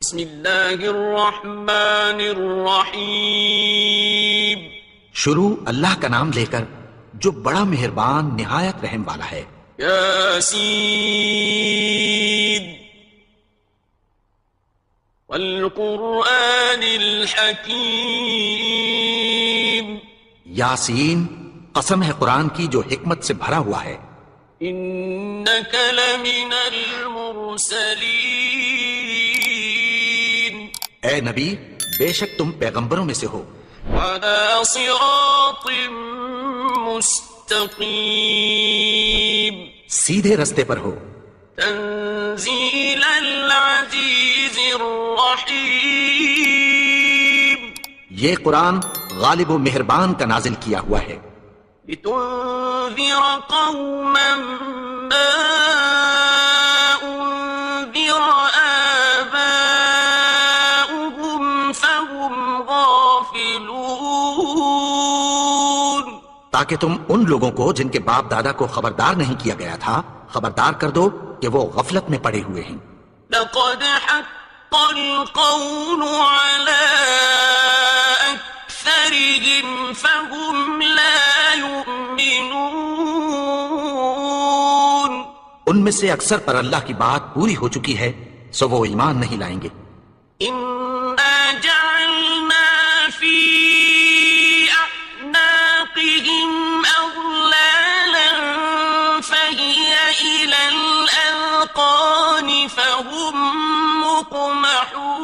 بسم اللہ الرحمن الرحیم. شروع اللہ کا نام لے کر جو بڑا مہربان نہایت رحم والا ہے. یاسین والقرآن الحکیم. یاسین، قسم ہے قرآن کی جو حکمت سے بھرا ہوا ہے. انک لمن المرسلین. اے نبی، بے شک تم پیغمبروں میں سے ہو. علی صراط مستقیم. سیدھے رستے پر ہو. تنزیل العزیز الرحیم. یہ قرآن غالب و مہربان کا نازل کیا ہوا ہے. لتنذر قوما ما انذر آباؤهم فهم غافلون. تاکہ تم ان لوگوں کو جن کے باپ دادا کو خبردار نہیں کیا گیا تھا خبردار کر دو کہ وہ غفلت میں پڑے ہوئے ہیں. لقد حق القول على أكثرهم فهم لا يؤمنون. ان میں سے اکثر پر اللہ کی بات پوری ہو چکی ہے سو وہ ایمان نہیں لائیں گے. إنا جعلنا في أعناقهم أغلالا فهي إلى الأذقان فهم مقمحون.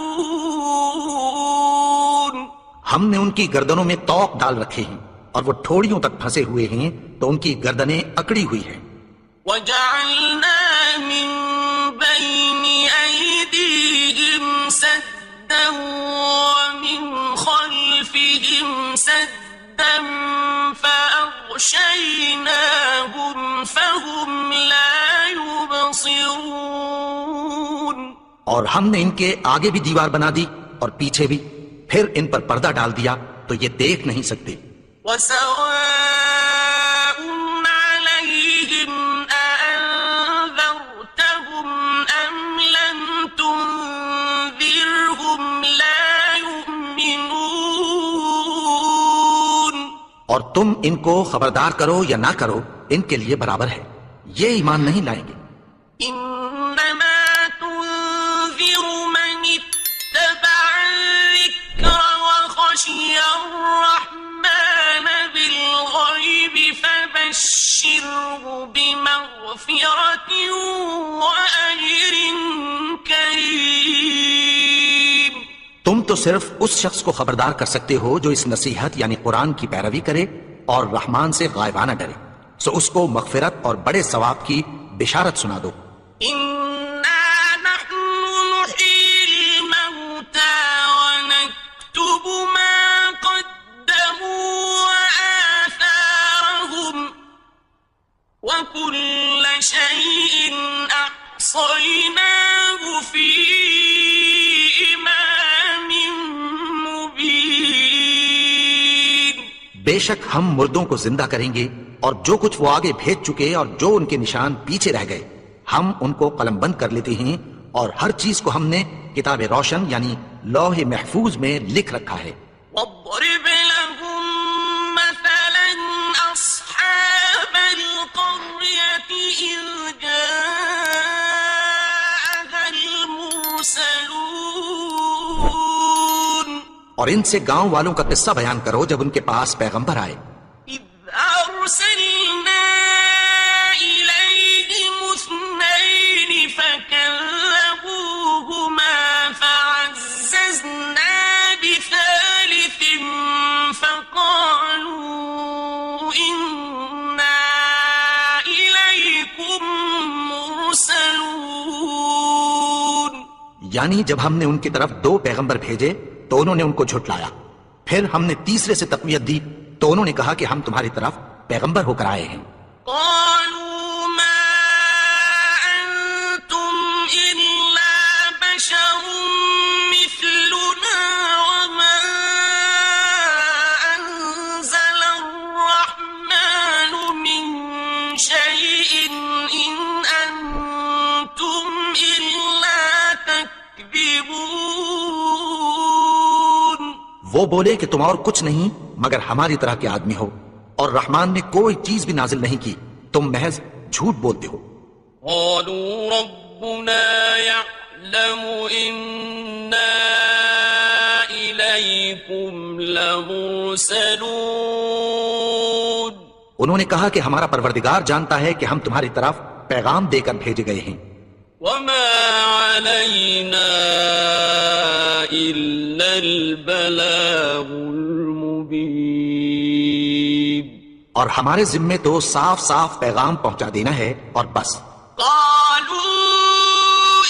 ہم نے ان کی گردنوں میں طوق ڈال رکھے ہیں اور وہ ٹھوڑیوں تک پھنسے ہوئے ہیں تو ان کی گردنیں اکڑی ہوئی ہیں. وجعلنا من بين أيديهم سدا ومن خلفهم سدا فأغشيناهم فهم لا يبصرون. اور ہم نے ان کے آگے بھی دیوار بنا دی اور پیچھے بھی، پھر ان پر پردہ ڈال دیا تو یہ دیکھ نہیں سکتے. وسواء عليهم أأنذرتهم أم لم تنذرهم لا يؤمنون. اور تم ان کو خبردار کرو یا نہ کرو ان کے لیے برابر ہے، یہ ایمان نہیں لائیں گے. إنما تنذر من اتبع الذكر وخشي الرحمن بالغيب فبشره بمغفرة وأجر كريم. تم تو صرف اس شخص کو خبردار کر سکتے ہو جو اس نصیحت یعنی قرآن کی پیروی کرے اور رحمان سے غائبانہ ڈرے، سو اس کو مغفرت اور بڑے ثواب کی بشارت سنا دو. إنا نحن نحيي الموتى ونكتب ما قدموا وآثارهم وكل شيء أحصيناه في إمام مبين. بے شک ہم مردوں کو زندہ کریں گے اور جو کچھ وہ آگے بھیج چکے اور جو ان کے نشان پیچھے رہ گئے ہم ان کو قلم بند کر لیتے ہیں اور ہر چیز کو ہم نے کتاب روشن یعنی لوح محفوظ میں لکھ رکھا ہے. واضرب لهم مثلا أصحاب القرية إذ جاءها المرسلون. اور ان سے گاؤں والوں کا قصہ بیان کرو جب ان کے پاس پیغمبر آئے. إذ أرسلنا إليهم اثنين فكذبوهما فعززنا بثالث فقالوا إنا إليكم مرسلون. یعنی جب ہم نے ان کی طرف 2 پیغمبر بھیجے تو انہوں نے ان کو جھٹلایا، پھر ہم نے تیسرے سے تقویت دی تو انہوں نے کہا کہ ہم تمہاری طرف پیغمبر ہو کر آئے ہیں. قالوا ما أنتم إلا بشر مثلنا وما أنزل الرحمن من شيء إن أنتم إلا تكذبون. تكذبون وہ بولے کہ تم اور کچھ نہیں مگر ہماری طرح کے آدمی ہو، اور رحمان نے کوئی چیز بھی نازل نہیں کی، تم محض جھوٹ بولتے ہو۔ قالوا ربنا يعلم إنا إليكم لمرسلون انہوں نے کہا کہ ہمارا پروردگار جانتا ہے کہ ہم تمہاری طرف پیغام دے کر بھیجے گئے ہیں، وما علينا إلا البلاغ المبين اور ہمارے ذمے تو صاف صاف پیغام پہنچا دینا ہے اور بس۔ قالوا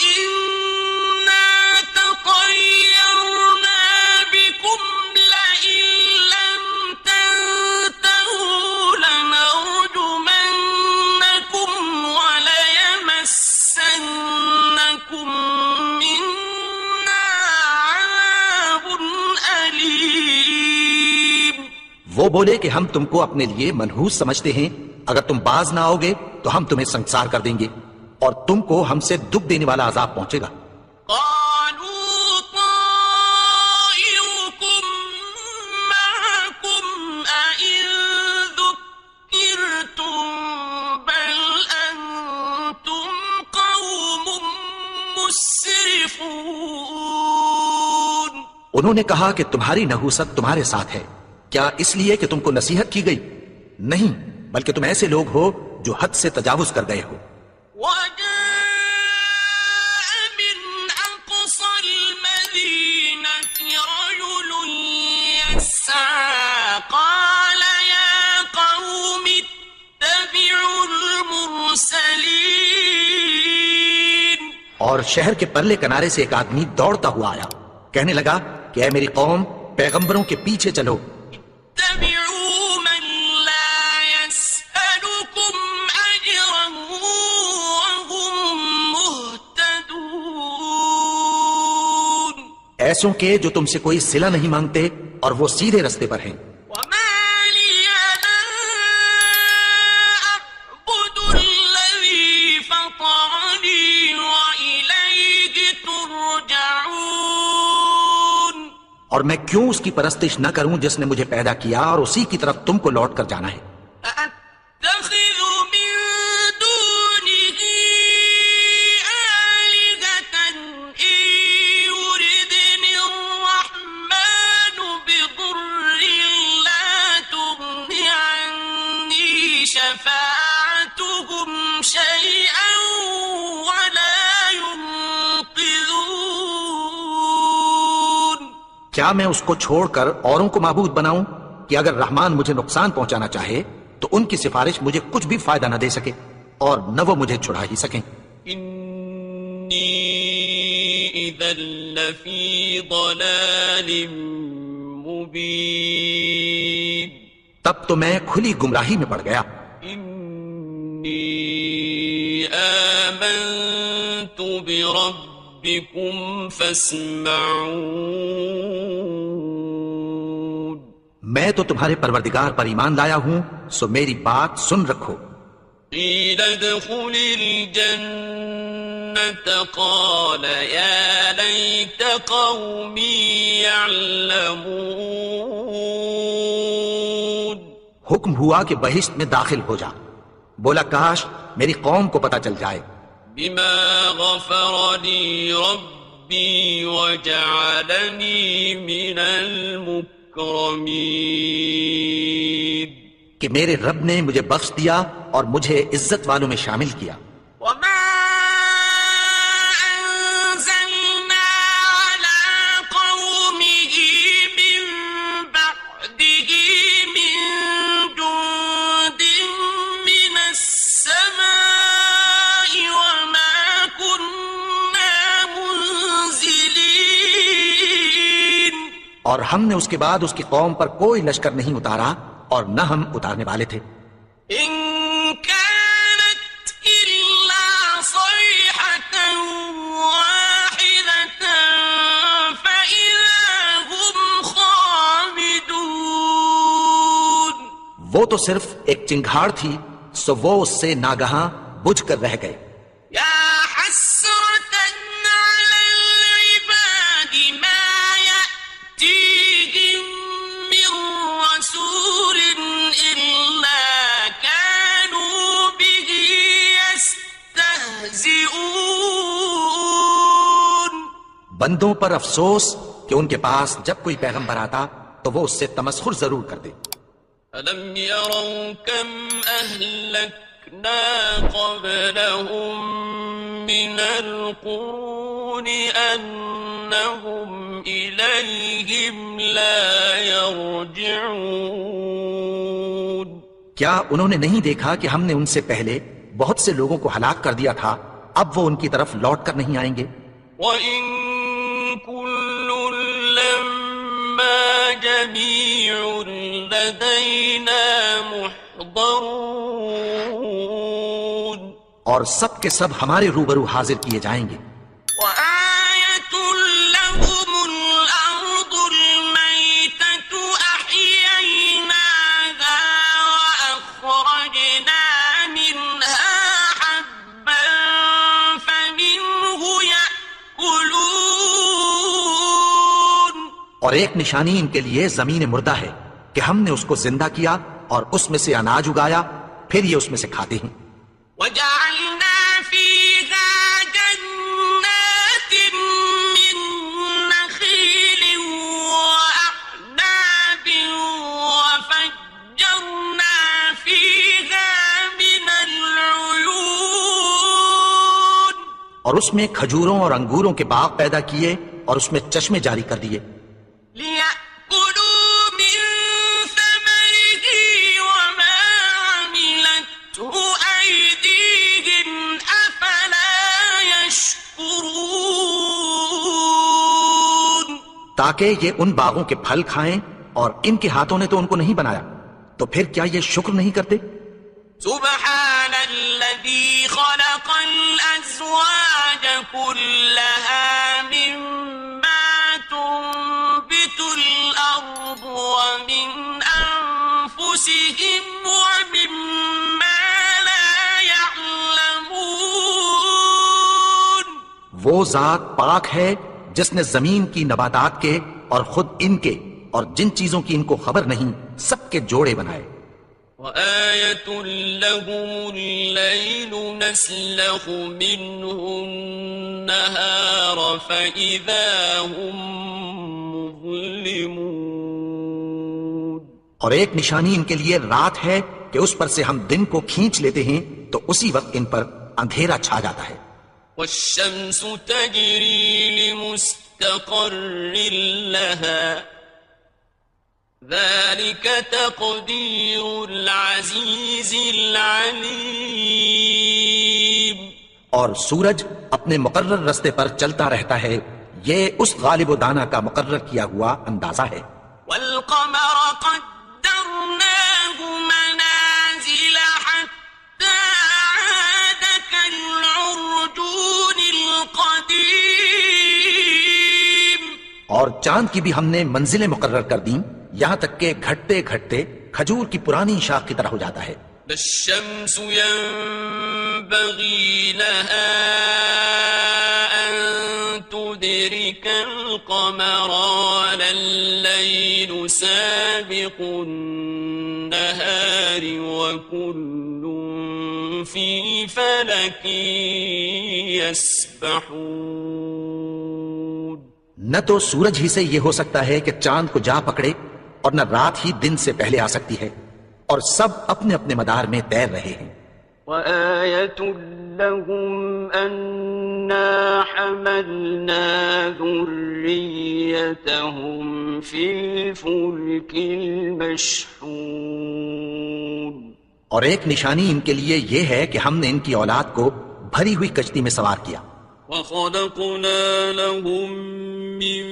إنا تطيرنا بكم لئن لم تنتهوا لنرجمنكم وليمسنكم منا عذاب أليم وہ بولے کہ ہم تم کو اپنے لیے منحوس سمجھتے ہیں، اگر تم باز نہ آؤ گے تو ہم تمہیں سنسار کر دیں گے اور تم کو ہم سے دکھ دینے والا عذاب پہنچے گا۔ قالوا طائركم معكم أئن ذكرتم بل أنتم قوم مسرفون انہوں نے کہا کہ تمہاری نحوست تمہارے ساتھ ہے، کیا اس لیے کہ تم کو نصیحت کی گئی؟ نہیں، بلکہ تم ایسے لوگ ہو جو حد سے تجاوز کر گئے ہو۔ وجاء من أقصى المدينة رجل يسعى قال يا قوم اتبعوا المرسلين اور شہر کے پرلے کنارے سے ایک آدمی دوڑتا ہوا آیا، کہنے لگا کہ اے میری قوم، پیغمبروں کے پیچھے چلو۔ اتبعوا من لا يسألكم أجرا وهم مهتدون ایسوں کے جو تم سے کوئی صلہ نہیں مانگتے اور وہ سیدھے رستے پر ہیں۔ وما لي لا أعبد الذي فطرني وإليه ترجعون اور میں کیوں اس کی پرستش نہ کروں جس نے مجھے پیدا کیا اور اسی کی طرف تم کو لوٹ کر جانا ہے۔ أأتخذ من دونه آلهة إن يردني الرحمن بضر لا تغن عني شفاعتهم شيئا ولا ينقذون کیا میں اس کو چھوڑ کر اوروں کو معبود بناؤں کہ اگر رحمان مجھے نقصان پہنچانا چاہے تو ان کی سفارش مجھے کچھ بھی فائدہ نہ دے سکے اور نہ وہ مجھے چھڑا ہی سکیں۔ إني إذا لفي ضلال مبين تب تو میں کھلی گمراہی میں پڑ گیا۔ إني آمنت بربكم فاسمعون میں تو تمہارے پروردگار پر ایمان لایا ہوں، سو میری بات سن رکھو۔ قيل ادخل الجنة قال يا ليت قومي يعلمون حکم ہوا کہ بہشت میں داخل ہو جا، بولا کاش میری قوم کو پتہ چل جائے۔ بما غفر لي ربي وجعلني من المكرمين کہ میرے رب نے مجھے بخش دیا اور مجھے عزت والوں میں شامل کیا۔ وما أنزلنا على قومه من بعده من جند من السماء وما كنا منزلين اور ہم نے اس کے بعد اس کی قوم پر کوئی لشکر نہیں اتارا اور نہ ہم اتارنے والے تھے۔ إن كانت إلا صيحة واحدة فإذا هم خامدون وہ تو صرف ایک چنگھاڑ تھی، سو وہ اس سے ناگہاں بجھ کر رہ گئے۔ يا حسرة على العباد بندوں پر افسوس کہ ان کے پاس جب کوئی پیغمبر آتا تو وہ اس سے تمسخر ضرور کرتے. أَلَمْ يَرَوْا كَمْ أَهْلَكْنَا قَبْلَهُمْ مِنَ الْقُرُونِ أَنَّهُمْ إِلَيْهِمْ لَا يَرْجِعُونَ. کیا انہوں نے نہیں دیکھا کہ ہم نے ان سے پہلے بہت سے لوگوں کو ہلاک کر دیا تھا، اب وہ ان کی طرف لوٹ کر نہیں آئیں گے؟ وَإِن كُلٌّ لَّمَّا جَمِيعٌ لَّدَيْنَا مُحْضَرُونَ. اور سب کے سب ہمارے روبرو حاضر کیے جائیں گے. وَآيَةٌ لَّهُمُ الْأَرْضُ الْمَيْتَةُ أَحْيَيْنَاهَا وَأَخْرَجْنَا مِنْهَا حَبًّا فَمِنْهُ يَأْكُلُونَ. اور ایک نشانی ان کے لیے زمین مردہ ہے کہ ہم نے اس کو زندہ کیا اور اس میں سے اناج اگایا، پھر یہ اس میں سے کھاتے ہیں. وَجَعَلْنَا فِيهَا جَنَّاتٍ مِّن نَّخِيلٍ وَأَعْنَابٍ وَفَجَّرْنَا فِيهَا مِنَ الْعُيُونِ. اور اس میں کھجوروں اور انگوروں کے باغ پیدا کیے اور اس میں چشمے جاری کر دیے. لِيَأْكُلُوا مِن ثَمَرِهِ وَمَا عَمِلَتْهُ أَيْدِيهِمْ أَفَلَا يَشْكُرُونَ. تاکہ یہ ان باغوں کے پھل کھائیں، اور ان کے ہاتھوں نے تو ان کو نہیں بنایا، تو پھر کیا یہ شکر نہیں کرتے؟ سبحان الذي خلق الأزواج كلها مما تنبت الأرض ومن أنفسهم ومما لا يعلمون. وہ ذات پاک ہے جس نے زمین کی نباتات کے اور خود ان کے اور جن چیزوں کی ان کو خبر نہیں سب کے جوڑے بنائے. وآية لهم الليل نسلخ منه النهار فإذا هم مظلمون. اور ایک نشانی ان کے لیے رات ہے کہ اس پر سے ہم دن کو کھینچ لیتے ہیں تو اسی وقت ان پر اندھیرا چھا جاتا ہے. والشمس تجري لمستقر لها ذلك تقدير العزيز العليم. اور سورج اپنے مقرر رستے پر چلتا رہتا ہے، یہ اس غالب و دانا کا مقرر کیا ہوا اندازہ ہے. والقمر قدرناه منازل حتى عاد كالعرجون القديم. اور چاند کی بھی ہم نے منزلیں مقرر کر دیں، یہاں تک کہ گھٹتے گھٹتے کھجور کی پرانی شاخ کی طرح ہو جاتا ہے. الشمس ينبغي لها أن تدرك القمر ولا الليل سابق النهار وكل في فلك يسبحون. نہ تو سورج ہی سے یہ ہو سکتا ہے کہ چاند کو جا پکڑے، اور نہ رات ہی دن سے پہلے آ سکتی ہے، اور سب اپنے اپنے مدار میں تیر رہے ہیں. وآية لهم أنا حملنا ذريتهم في الفلك المشحون. اور ایک نشانی ان کے لیے یہ ہے کہ ہم نے ان کی اولاد کو بھری ہوئی کشتی میں سوار کیا. وخلقنا لهم من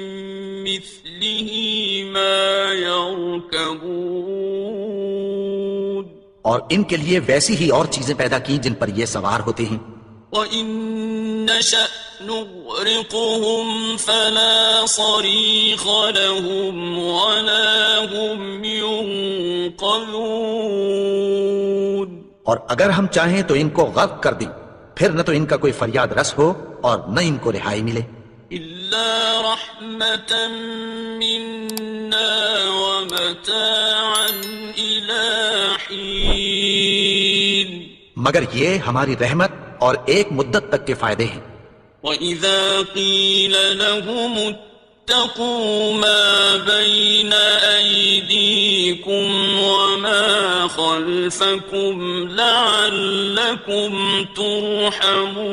مثله ما يركبون. اور ان کے لیے ویسی ہی اور چیزیں پیدا کی جن پر یہ سوار ہوتے ہیں. وَإِن نَّشَأْ نُغْرِقْهُمْ فَلَا صَرِيخَ لَهُمْ وَلَا هُمْ يُنقَذُونَ. اور اگر ہم چاہیں تو ان کو غرق کر دیں، پھر نہ تو ان کا کوئی فریاد رس ہو اور نہ ان کو رہائی ملے. إِلَّا رَحْمَةً مِّنَّا وَمَتَاعًا إِلَىٰ حِينٍ. مگر یہ ہماری رحمت اور ایک مدت تک کے فائدے ہیں. وَإِذَا قِيلَ لَهُمُ اتَّقُوا مَا بَيْنَ أَيْدِيكُمْ وَمَا خَلْفَكُمْ لَعَلَّكُمْ تُرْحَمُونَ،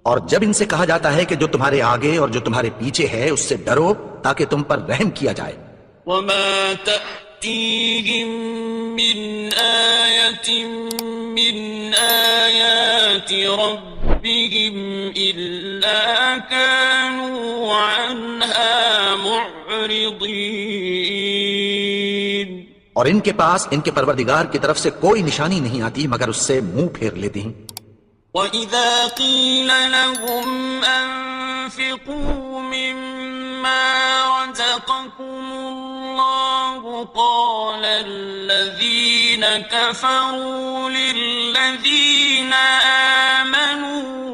اور جب ان سے کہا جاتا ہے کہ جو تمہارے آگے اور جو تمہارے پیچھے ہے اس سے ڈرو تاکہ تم پر رحم کیا جائے. وَمَا تَأْتِيهِم مِّنْ آيَةٍ مِّنْ آيَاتِ رَبِّهِمْ إِلَّا كَانُوا عَنْهَا مُعْرِضِينَ، اور ان کے پاس ان کے پروردگار کی طرف سے کوئی نشانی نہیں آتی مگر اس سے منہ پھیر لیتے ہیں. وَإِذَا قِيلَ لَهُمْ أَنفِقُوا مِمَّا رَزَقَكُمُ اللَّهُ قَالَ الَّذِينَ كَفَرُوا لِلَّذِينَ آمَنُوا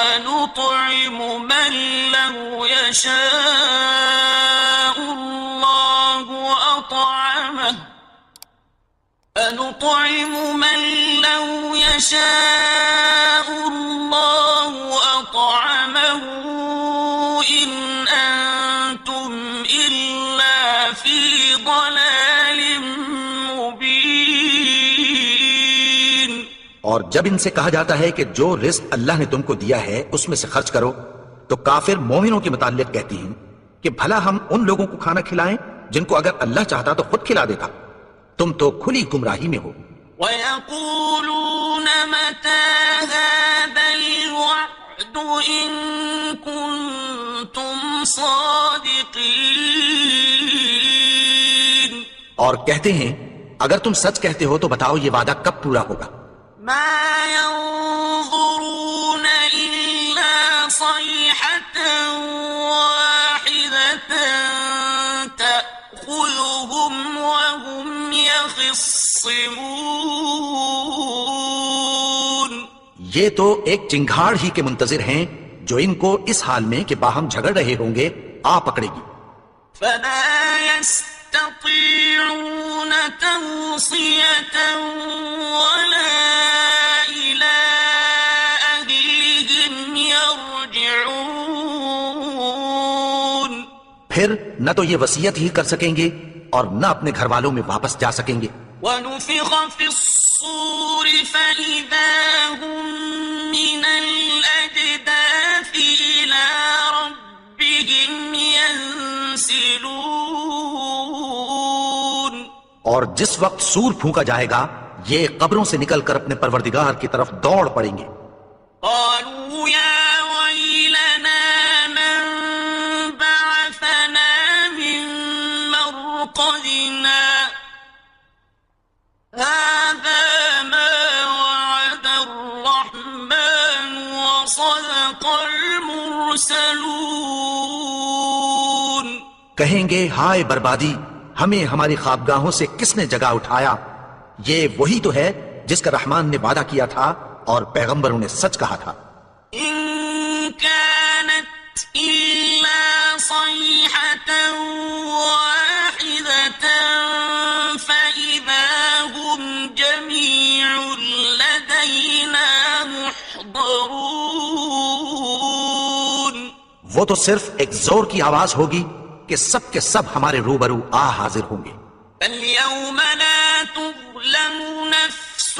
أَنُطْعِمُ مَن لَّوْ يَشَاءُ اللَّهُ أَطْعَمَهُ إِنْ أَنْتُمْ إِلَّا فِي ضَلَالٍ مُبِينٍ. اور جب ان سے کہا جاتا ہے کہ جو رزق اللہ نے تم کو دیا ہے اس میں سے خرچ کرو تو کافر مومنوں کے متعلق کہتی ہیں کہ بھلا ہم ان لوگوں کو کھانا کھلائیں جن کو اگر اللہ چاہتا تو خود کھلا دیتا. تم تو کھلی گمراہی میں ہو. وَيَقُولُونَ مَتَى هَذَا الْوَعْدُ إِن كُنتُمْ صَادِقِينَ، اور کہتے ہیں اگر تم سچ کہتے ہو تو بتاؤ یہ وعدہ کب پورا ہوگا. مَا يَنظُرُونَ إِلَّا صَيْحَةً وَاحِدَةً تَأْخُذُهُمْ وَهُمْ يَخِصِّمُونَ، یہ تو ایک چنگھاڑ ہی کے منتظر ہیں جو ان کو اس حال میں کہ باہم جھگڑ رہے ہوں گے آ پکڑے گی. فَلَا يَسْتَطِيعُونَ تَوْصِيَةً وَلَا إِلَىٰ أَهْلِهِمْ يَرْجِعُونَ، پھر نہ تو یہ وصیت ہی کر سکیں گے اور نہ اپنے گھر والوں میں واپس جا سکیں گے. وَنُفِخَ فِي الصُّورِ فَإِذَا هُم مِّنَ الْأَجْدَاثِ إِلَىٰ رَبِّهِمْ يَنسِلُونَ، اور جس وقت سور پھونکا جائے گا یہ قبروں سے نکل کر اپنے پروردگار کی طرف دوڑ پڑیں گے. قَالُوا يَا وَيْلَنَا مَن بَعَثَنَا مِن مَّرْقَدِنَا هَٰذَا مَا وَعَدَ الرَّحْمَٰنُ وَصَدَقَ الْمُرْسَلُونَ. کہیں گے ہائے بربادی، ہمیں ہماری خوابگاہوں سے کس نے جگا اٹھایا. یہ وہی تو ہے جس کا رحمان نے وعدہ کیا تھا اور پیغمبروں نے سچ کہا تھا. إِن كَانَتْ إِلَّا صَيْحَةً وَاحِدَةً فَإِذَا هُمْ جَمِيعٌ لَدَيْنَا مُحْضَرُونَ، وہ تو صرف ایک زور کی آواز ہوگی کہ سب کے سب ہمارے روبرو آ حاضر ہوں گے. فَالْيَوْمَ لَا تُظْلَمُ نَفْسٌ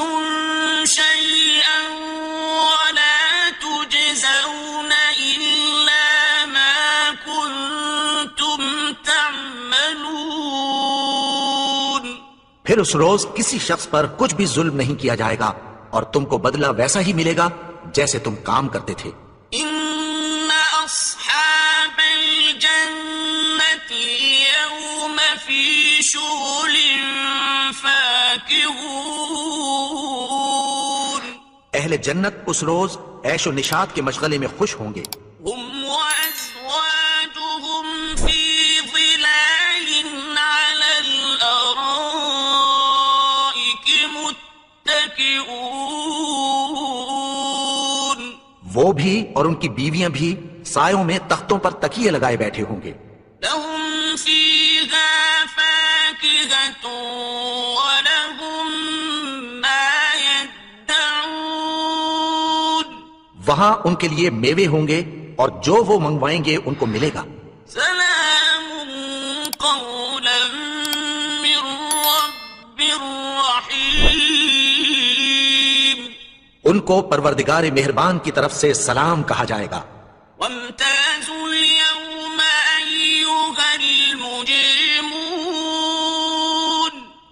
شَيْئًا وَلَا تُجْزَوْنَ إِلَّا مَا كُنتُمْ تَعْمَلُونَ، پھر اس روز کسی شخص پر کچھ بھی ظلم نہیں کیا جائے گا اور تم کو بدلہ ویسا ہی ملے گا جیسے تم کام کرتے تھے. إِنَّ أَصْحَابَ الْجَنَّةِ الْيَوْمَ فِي شُغُلٍ فَاكِهُونَ، اہل جنت اس روز عیش و نشاط کے مشغلے میں خوش ہوں گے. هُمْ وَأَزْوَاجُهُمْ فِي ظِلَالٍ عَلَى الْأَرَائِكِ مُتَّكِئُونَ، وہ بھی اور ان کی بیویاں بھی سایوں میں تختوں پر تکیے لگائے بیٹھے ہوں گے. لَهُمْ فِيهَا فاكهة ولهم ما يدعون وہاں ان کے لیے میوے ہوں گے اور جو وہ منگوائیں گے ان کو ملے گا. سلام قولا من رب رحیم ان کو پروردگار مہربان کی طرف سے سلام کہا جائے گا. وامتازوا اليوم أيها المجرمون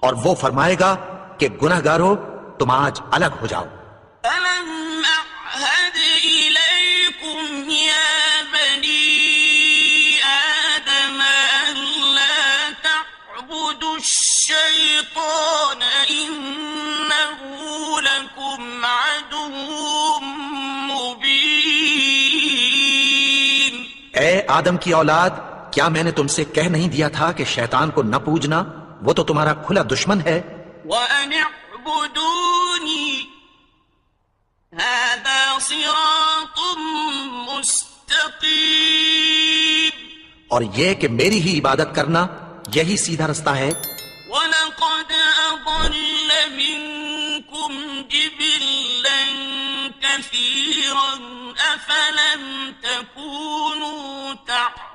اور وہ فرمائے گا کہ گنہگارو تم آج الگ ہو جاؤ. ألم أعهد إليكم يا بني آدم ألا تعبدوا الشيطان إنه لكم عدو مبين. اے آدم کی اولاد، کیا میں نے تم سے کہہ نہیں دیا تھا کہ شیطان کو نہ پوجنا، وہ تو تمہارا کھلا دشمن ہے. وأن اعبدوني هذا صراط مستقيم. اور یہ کہ میری ہی عبادت کرنا یہی سیدھا رستہ ہے. ولقد أضل منكم جبلا كثيرا أفلم تكونوا تعقلون.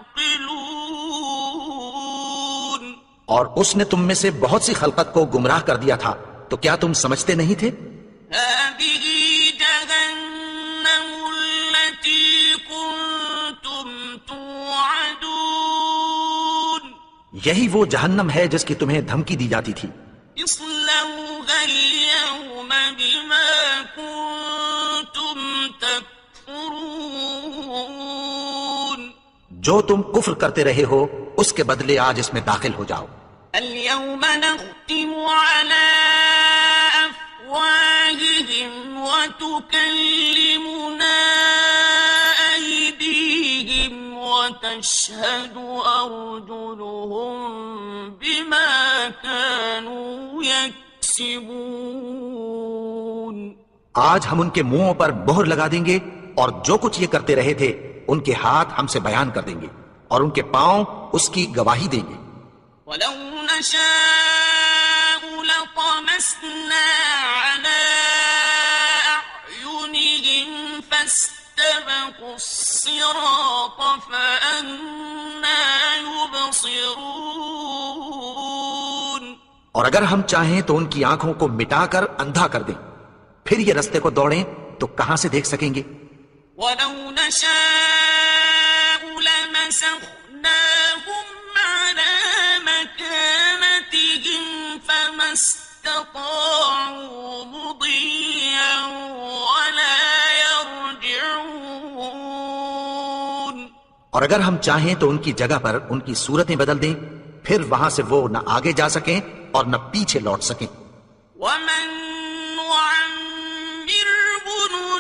اور اس نے تم میں سے بہت سی خلقت کو گمراہ کر دیا تھا، تو کیا تم سمجھتے نہیں تھے؟ هذه جهنم التي كنتم توعدون. یہی وہ جہنم ہے جس کی تمہیں دھمکی دی جاتی تھی. اصلوها اليوم بما كنتم تكفرون. جو تم کفر کرتے رہے ہو اس کے بدلے آج اس میں داخل ہو جاؤ. اليوم نختم على أفواههم وتكلمنا أيديهم وتشهد أرجلهم بما كانوا يكسبون. آج ہم ان کے منہوں پر مہر لگا دیں گے اور جو کچھ یہ کرتے رہے تھے ان کے ہاتھ ہم سے بیان کر دیں گے اور ان کے پاؤں اس کی گواہی دیں گے. ولو نشاء لطمسنا على أعينهم فاستبقوا الصراط فأنى يبصرون. اور اگر ہم چاہیں تو ان کی آنکھوں کو مٹا کر اندھا کر دیں، پھر یہ رستے کو دوڑیں تو کہاں سے دیکھ سکیں گے. ولو نشاء لمسخناهم على مكانتهم فما استطاعوا مضيا ولا يرجعون. اور اگر ہم چاہیں تو ان کی جگہ پر ان کی صورتیں بدل دیں، پھر وہاں سے وہ نہ آگے جا سکیں اور نہ پیچھے لوٹ سکیں. ومن نعمره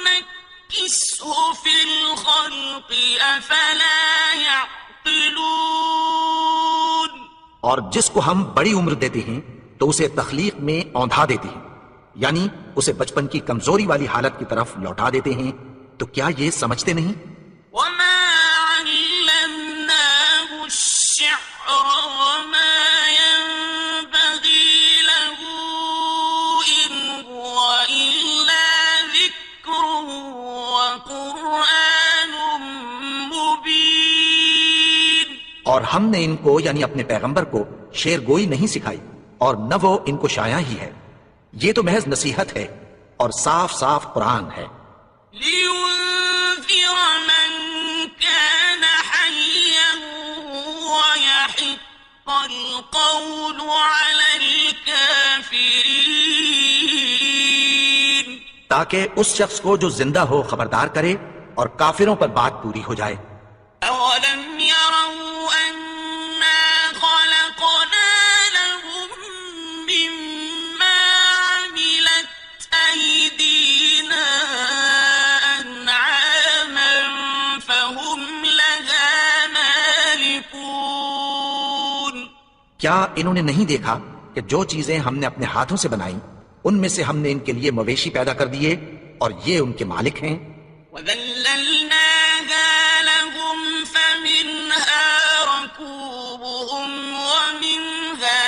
ننكسه في الخلق أفلا يعقلون. اور جس کو ہم بڑی عمر دیتے ہیں تو اسے تخلیق میں اوندھا دیتے ہیں، یعنی اسے بچپن کی کمزوری والی حالت کی طرف لوٹا دیتے ہیں. تو کیا یہ سمجھتے نہیں؟ وما علمناه الشعر وما ينبغي له إن هو إلا ذكر وقرآن مبين. اور ہم نے ان کو یعنی اپنے پیغمبر کو شعر گوئی نہیں سکھائی اور نہ وہ ان کو شایا ہی ہے. یہ تو محض نصیحت ہے اور صاف صاف قرآن ہے. لينذر من كان حيا ويحق القول على الكافرين. تاکہ اس شخص کو جو زندہ ہو خبردار کرے اور کافروں پر بات پوری ہو جائے. أولم يروا أنا خلقنا لهم مما عملت أيدينا أنعاما فهم لها مالكون. کیا انہوں نے نہیں دیکھا کہ جو چیزیں ہم نے اپنے ہاتھوں سے بنائیں ان میں سے ہم نے ان کے لیے مویشی پیدا کر دیے اور یہ ان کے مالک ہیں. وَذَلَّلْنَاهَا لَهُمْ فَمِنْهَا رَكُوبُهُمْ وَمِنْهَا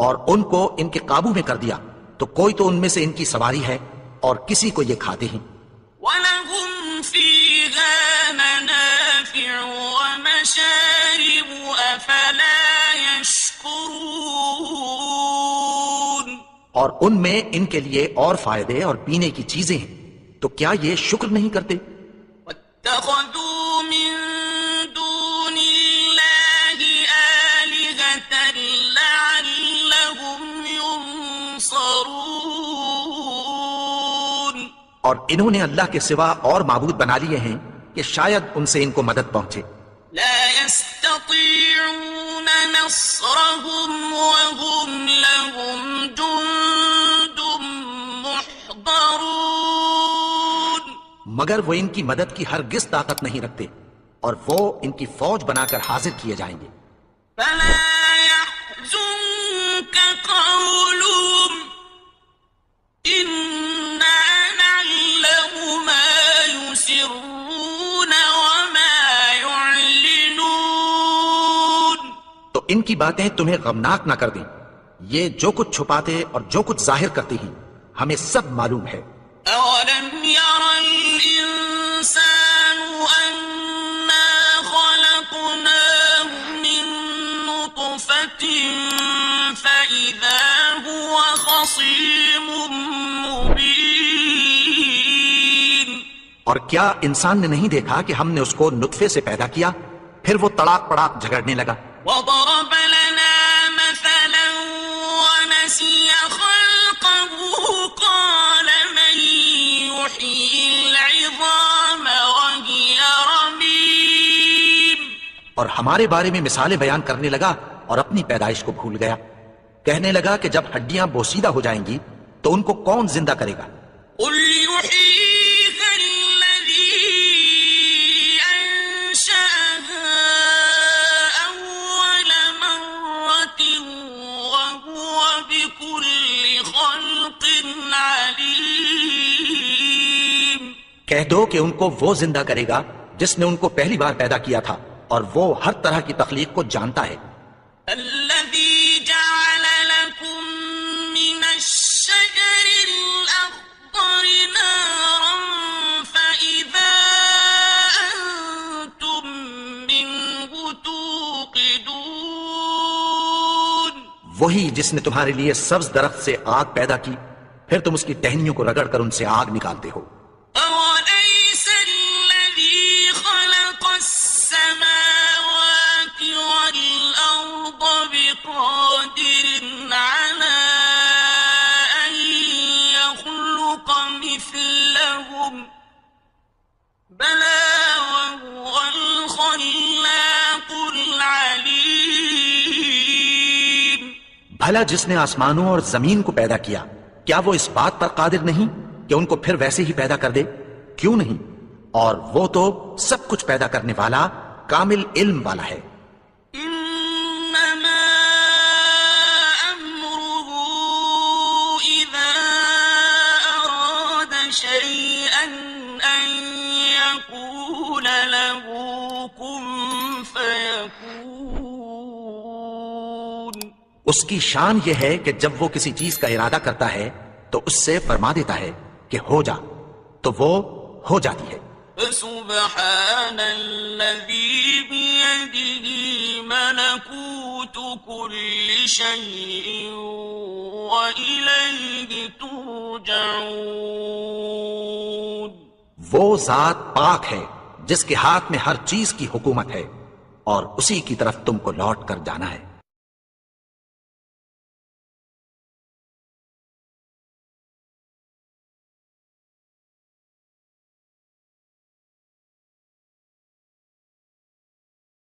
اور ان کو ان کے قابو میں کر دیا تو کوئی تو ان میں سے ان کی سواری ہے اور کسی کو یہ کھاتے ہیں. وَلَهُمْ فِيهَا مَنَافِعُ وَمَشَارِبُ أَفَلَا يَشْكُرُونَ. اور ان میں ان کے لیے اور فائدے اور پینے کی چیزیں ہیں تو کیا یہ شکر نہیں کرتے؟ وَاتَّخَذُوا مِن دُونِ اللَّهِ آلِهَةً لَعَلَّهُمْ يُنصَرُونَ. اور انہوں نے اللہ کے سوا اور معبود بنا لیے ہیں کہ شاید ان سے ان کو مدد پہنچے. لا يستطيعون نصرهم وهم لهم جند محضرون. مگر وہ ان کی مدد کی ہرگز طاقت نہیں رکھتے اور وہ ان کی فوج بنا کر حاضر کیے جائیں گے. فلا يحزنك قولهم إنا نعلم ما يسرون وما يعلنون. تو ان کی باتیں تمہیں غمناک نہ کر دیں. یہ جو کچھ چھپاتے اور جو کچھ ظاہر کرتے ہیں ہمیں سب معلوم ہے. أولم ير الإنسان أنا خلقناه من نطفة فإذا هو خصيم مبين. اور کیا انسان نے نہیں دیکھا کہ ہم نے اس کو نطفے سے پیدا کیا پھر وہ تڑاک پڑاک جھگڑنے لگا. وضرب لنا مثلا ونسي خلقه قال من يحيي العظام وهي رميم. اور ہمارے بارے میں مثالیں بیان کرنے لگا اور اپنی پیدائش کو بھول گیا. کہنے لگا کہ جب ہڈیاں بوسیدہ ہو جائیں گی تو ان کو کون زندہ کرے گا؟ قل يحييها الذي أنشأها أول مرة وهو بكل خلق عليم. کہہ دو کہ ان کو وہ زندہ کرے گا جس نے ان کو پہلی بار پیدا کیا تھا اور وہ ہر طرح کی تخلیق کو جانتا ہے. الذي جعل لكم من الشجر الأخضر نارا فإذا أنتم منه توقدون. وہی جس نے تمہارے لیے سبز درخت سے آگ پیدا کی پھر تم اس کی ٹہنیوں کو رگڑ کر ان سے آگ نکالتے ہو. أوليس الذي خلق السماوات والأرض بقادر على أن يخلق مثلهم بلى وهو الخلاق العليم. بھلا جس نے آسمانوں اور زمین کو پیدا کیا کیا وہ اس بات پر قادر نہیں کہ ان کو پھر ویسے ہی پیدا کر دے؟ کیوں نہیں؟ اور وہ تو سب کچھ پیدا کرنے والا کامل علم والا ہے. إنما أمره إذا أراد شيئا أن يقول له كن فيكون. اس کی شان یہ ہے کہ جب وہ کسی چیز کا ارادہ کرتا ہے تو اس سے فرما دیتا ہے کہ ہو جا تو وہ ہو جاتی ہے. فسبحان الذي بيده ملكوت كل شيء وإليه ترجعون. وہ ذات پاک ہے جس کے ہاتھ میں ہر چیز کی حکومت ہے اور اسی کی طرف تم کو لوٹ کر جانا ہے.